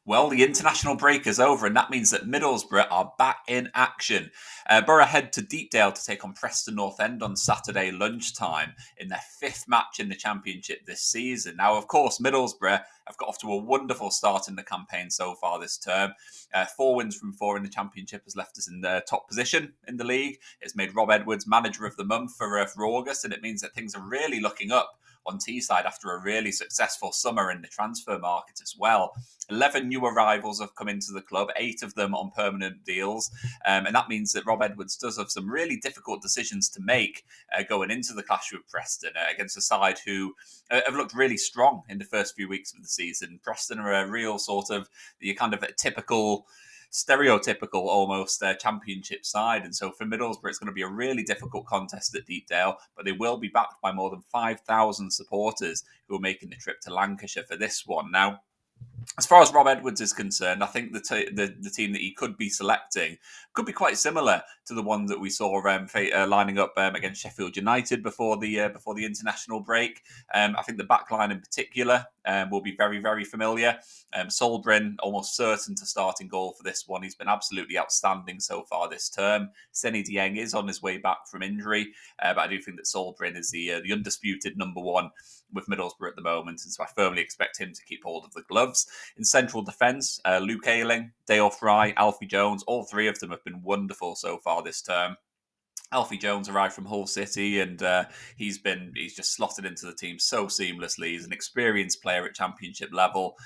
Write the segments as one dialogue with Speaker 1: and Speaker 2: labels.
Speaker 1: Well, the international break is over, and that means that Middlesbrough are back in action. Boro head to Deepdale to take on Preston North End on Saturday lunchtime in their fifth match in the Championship this season. Now, of course, Middlesbrough have got off to a wonderful start in the campaign so far this term. 4 wins from 4 in the Championship has left us in the top position in the league. It's made Rob Edwards manager of the month for August, and it means that things are really looking up on Teesside after a really successful summer in the transfer market as well. 11 new arrivals have come into the club, 8 of them on permanent deals. And that means that Rob Edwards does have some really difficult decisions to make going into the clash with Preston against a side who have looked really strong in the first few weeks of the season. Preston are a real sort of, the kind of a typical, stereotypical almost Championship side. And so for Middlesbrough, it's going to be a really difficult contest at Deepdale, but they will be backed by more than 5,000 supporters who are making the trip to Lancashire for this one. Now, as far as Rob Edwards is concerned, I think the team that he could be selecting could be quite similar to the one that we saw lining up against Sheffield United before the international break. I think the back line in particular will be very, very familiar. Solbrin, almost certain to start in goal for this one. He's been absolutely outstanding so far this term. Seny Dieng is on his way back from injury, but I do think that Solbrin is the undisputed number one with Middlesbrough at the moment, and so I firmly expect him to keep hold of the gloves. In central defence, Luke Ayling, Dale Fry, Alfie Jones, all three of them have been wonderful so far this term. Alfie Jones arrived from Hull City, and he's just slotted into the team so seamlessly. He's an experienced player at Championship level.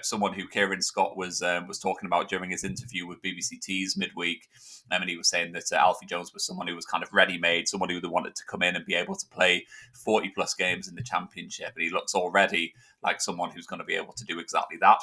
Speaker 1: Someone who Kieran Scott was talking about during his interview with BBC Tees midweek, and he was saying that Alfie Jones was someone who was kind of ready-made, someone who wanted to come in and be able to play 40 plus games in the Championship, and he looks already like someone who's going to be able to do exactly that.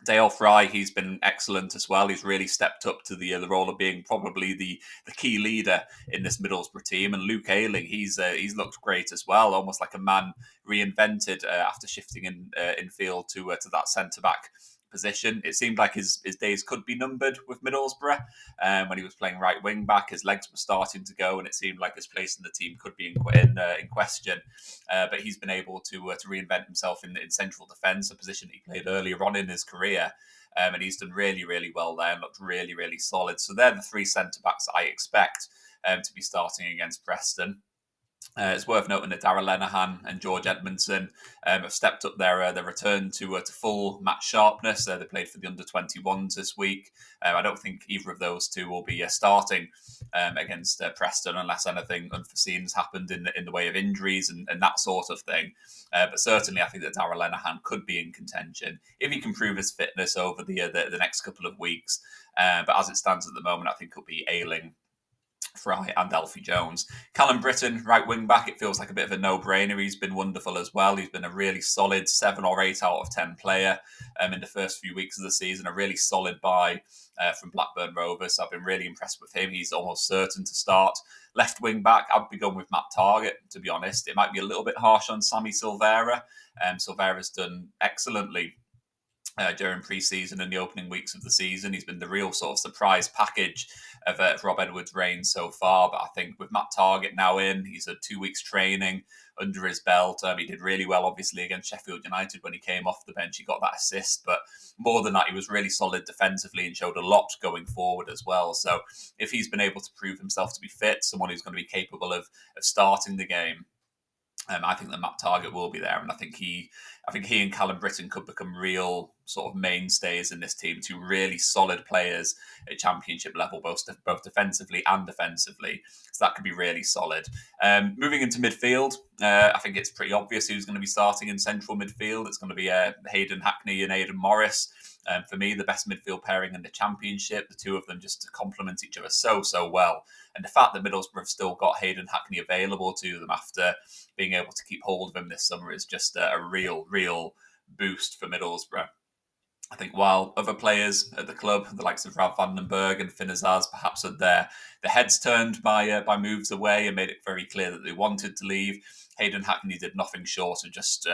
Speaker 1: Dale Fry, he's been excellent as well. He's really stepped up to the role of being probably the key leader in this Middlesbrough team. And Luke Ayling, he's looked great as well, almost like a man reinvented after shifting in field to that centre back position. It seemed like his days could be numbered with Middlesbrough when he was playing right wing back. His legs were starting to go, and it seemed like his place in the team could be in question. But he's been able to reinvent himself in central defence, a position he played earlier on in his career. And he's done really, really well there and looked really, really solid. So they're the three centre backs I expect to be starting against Preston. It's worth noting that Darragh Lenihan and George Edmondson have stepped up their return to full match sharpness. They played for the under-21s this week. I don't think either of those two will be starting against Preston unless anything unforeseen has happened in the way of injuries and that sort of thing. But certainly, I think that Darragh Lenihan could be in contention if he can prove his fitness over the next couple of weeks. But as it stands at the moment, I think it'll be Ayling, Fry and Alfie Jones. Callum Britton, right wing back, it feels like a bit of a no-brainer. He's been wonderful as well. He's been a really solid 7 or 8 out of 10 player in the first few weeks of the season. A really solid buy from Blackburn Rovers. So I've been really impressed with him. He's almost certain to start. Left wing back, I'd be going with Matt Targett, to be honest. It might be a little bit harsh on Sammy Silvera. Silvera's done excellently during pre-season and the opening weeks of the season. He's been the real sort of surprise package of Rob Edwards' reign so far. But I think with Matt Targett now in, he's had 2 weeks training under his belt. He did really well, obviously, against Sheffield United when he came off the bench. He got that assist. But more than that, he was really solid defensively and showed a lot going forward as well. So if he's been able to prove himself to be fit, someone who's going to be capable of starting the game, I think that Matt Targett will be there, and I think he and Callum Britton could become real sort of mainstays in this team. 2 really solid players at Championship level, both defensively and offensively. So that could be really solid. Moving into midfield, I think it's pretty obvious who's going to be starting in central midfield. It's going to be Hayden Hackney and Aidan Morris. For me, the best midfield pairing in the Championship. The two of them just complement each other so well. And the fact that Middlesbrough have still got Hayden Hackney available to them after being able to keep hold of him this summer is just a real boost for Middlesbrough. I think while other players at the club, the likes of Rav van den Berg and Finn Azaz, perhaps had their heads turned by moves away and made it very clear that they wanted to leave, Hayden Hackney did nothing short of just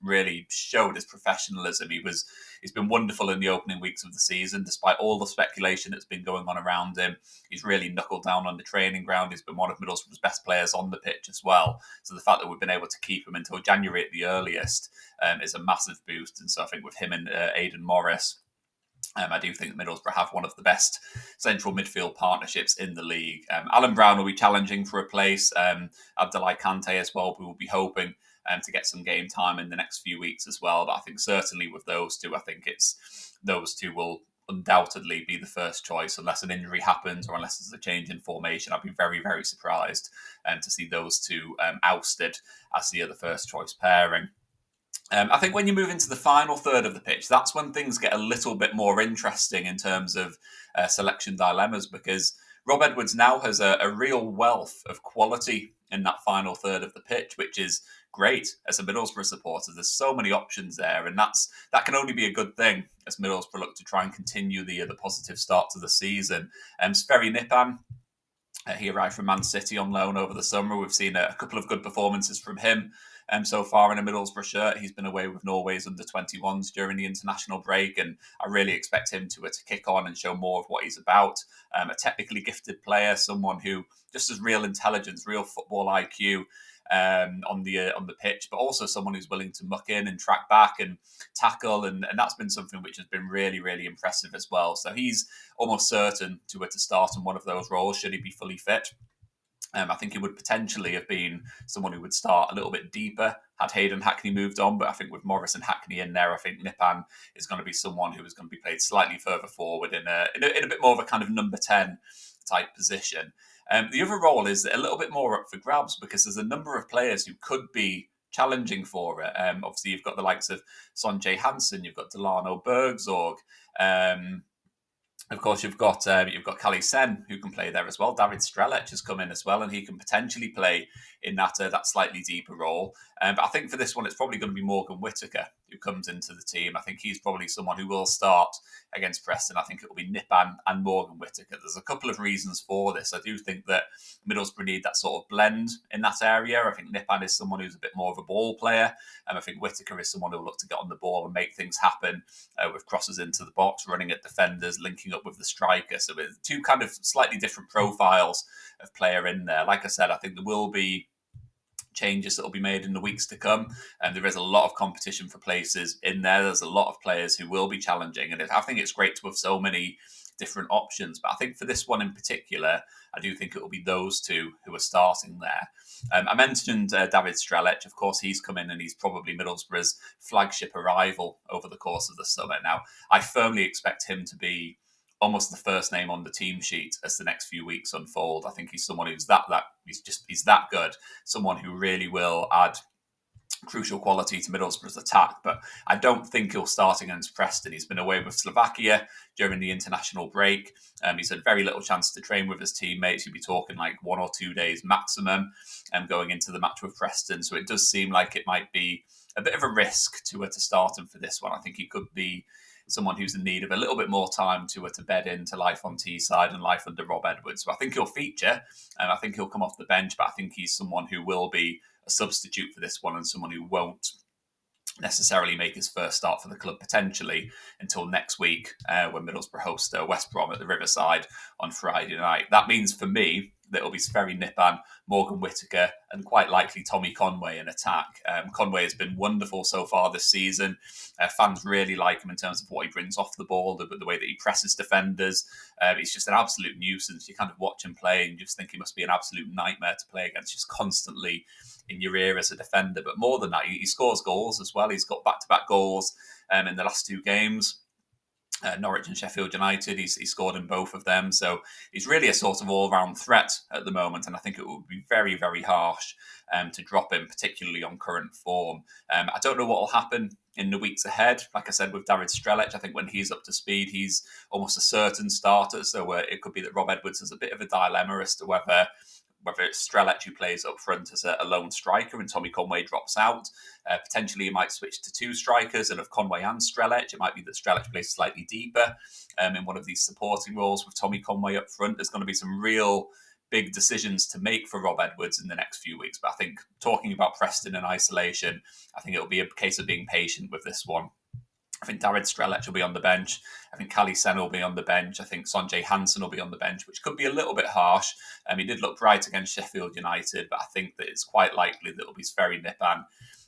Speaker 1: really showed his professionalism. He's been wonderful in the opening weeks of the season, despite all the speculation that's been going on around him. He's really knuckled down on the training ground. He's been one of Middlesbrough's best players on the pitch as well. So the fact that we've been able to keep him until January at the earliest is a massive boost. And so I think with him and Aidan Morris, I do think that Middlesbrough have one of the best central midfield partnerships in the league. Alan Brown will be challenging for a place. Abdoulaye Kante as well. We will be hoping to get some game time in the next few weeks as well. But I think certainly with those two, I think it's those two will undoubtedly be the first choice unless an injury happens or unless there's a change in formation. I'd be very, very surprised to see those two ousted as the other first choice pairing. I think when you move into the final third of the pitch, that's when things get a little bit more interesting in terms of selection dilemmas, because Rob Edwards now has a real wealth of quality in that final third of the pitch, which is great as a Middlesbrough supporter. There's so many options there, and that can only be a good thing as Middlesbrough look to try and continue the positive start to the season. Sverri Nipan, he arrived from Man City on loan over the summer. We've seen a couple of good performances from him so far in a Middlesbrough shirt. He's been away with Norway's under-21s during the international break, and I really expect him to kick on and show more of what he's about. A technically gifted player, someone who just has real intelligence, real football IQ on the pitch, but also someone who's willing to muck in and track back and tackle, and that's been something which has been really, really impressive as well. So he's almost certain to start in one of those roles should he be fully fit. I think he would potentially have been someone who would start a little bit deeper had Hayden Hackney moved on. But I think with Morris and Hackney in there, I think Nipan is going to be someone who is going to be played slightly further forward in a bit more of a kind of number 10 type position. The other role is a little bit more up for grabs because there's a number of players who could be challenging for it. Obviously, you've got the likes of Sonjay Hansen, you've got Delano Bergzorg. Of course, you've got Kali Sen who can play there as well. David Strelec has come in as well, and he can potentially play in that slightly deeper role. But I think for this one, it's probably going to be Morgan Whittaker who comes into the team. I think he's probably someone who will start against Preston. I think it will be Nipan and Morgan Whittaker. There's a couple of reasons for this. I do think that Middlesbrough need that sort of blend in that area. I think Nipan is someone who's a bit more of a ball player, and I think Whittaker is someone who will look to get on the ball and make things happen with crosses into the box, running at defenders, linking up with the striker. So with two kind of slightly different profiles of player in there. Like I said, I think there will be changes that will be made in the weeks to come, and there is a lot of competition for places in there. There's a lot of players who will be challenging, and I think it's great to have so many different options. But I think for this one in particular, I do think it will be those two who are starting there. I mentioned David Strelec. Of course, he's come in and he's probably Middlesbrough's flagship arrival over the course of the summer. Now, I firmly expect him to be almost the first name on the team sheet as the next few weeks unfold. I think he's someone who's he's that good, someone who really will add crucial quality to Middlesbrough's attack, but I don't think he'll start against Preston. He's been away with Slovakia during the international break. He's had very little chance to train with his teammates. You'd be talking like 1 or 2 days maximum going into the match with Preston. So it does seem like it might be a bit of a risk to start him for this one. I think he could be someone who's in need of a little bit more time to bed into life on Teesside and life under Rob Edwards. So I think he'll feature, and I think he'll come off the bench, but I think he's someone who will be a substitute for this one and someone who won't necessarily make his first start for the club potentially until next week when Middlesbrough host West Brom at the Riverside on Friday night. That means for me that it'll be Sverri Nipan, Morgan Whittaker, and quite likely Tommy Conway in attack. Conway has been wonderful so far this season. Fans really like him in terms of what he brings off the ball, the way that he presses defenders. He's just an absolute nuisance. You kind of watch him play and you just think he must be an absolute nightmare to play against, just constantly in your ear as a defender. But more than that, he scores goals as well. He's got back-to-back goals in the last 2 games. Norwich and Sheffield United, he scored in both of them. So he's really a sort of all-round threat at the moment, and I think it would be very, very harsh to drop him, particularly on current form. I don't know what will happen in the weeks ahead. Like I said, with David Strelec, I think when he's up to speed, he's almost a certain starter. So it could be that Rob Edwards has a bit of a dilemma as to whether it's Strelec who plays up front as a lone striker and Tommy Conway drops out. Potentially, he might switch to 2 strikers, and of Conway and Strelec, it might be that Strelec plays slightly deeper in one of these supporting roles with Tommy Conway up front. There's going to be some real big decisions to make for Rob Edwards in the next few weeks. But I think talking about Preston in isolation, I think it'll be a case of being patient with this one. I think David Strelec will be on the bench. I think Kali Sen will be on the bench. I think Sonjay Hansen will be on the bench, which could be a little bit harsh. He did look bright against Sheffield United, but I think that it's quite likely that it'll be Sverri Nipan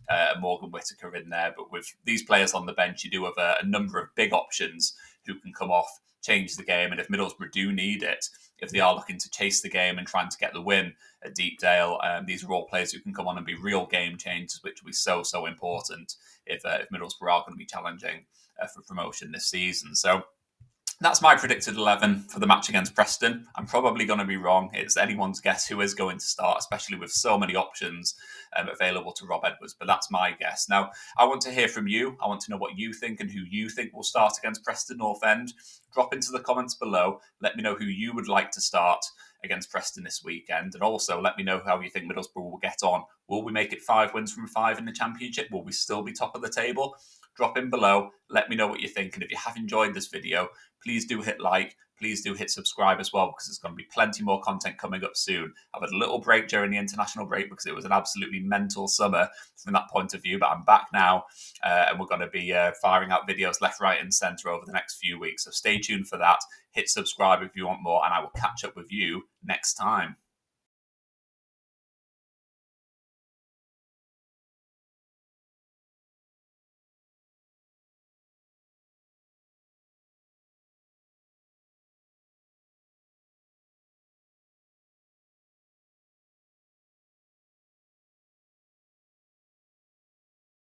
Speaker 1: and Morgan Whittaker in there. But with these players on the bench, you do have a number of big options who can come off, change the game, and if Middlesbrough do need it, if they are looking to chase the game and trying to get the win at Deepdale, these are all players who can come on and be real game changers, which will be so important if Middlesbrough are going to be challenging for promotion this season. So that's my predicted 11 for the match against Preston. I'm probably going to be wrong. It's anyone's guess who is going to start, especially with so many options available to Rob Edwards. But that's my guess. Now, I want to hear from you. I want to know what you think and who you think will start against Preston North End. Drop into the comments below. Let me know who you would like to start against Preston this weekend. And also let me know how you think Middlesbrough will get on. Will we make it 5 wins from 5 in the Championship? Will we still be top of the table? Drop in below. Let me know what you think. And if you have enjoyed this video, please do hit like. Please do hit subscribe as well, because there's going to be plenty more content coming up soon. I've had a little break during the international break because it was an absolutely mental summer from that point of view, but I'm back now, and we're going to be firing out videos left, right, and centre over the next few weeks. So stay tuned for that. Hit subscribe if you want more, and I will catch up with you next time.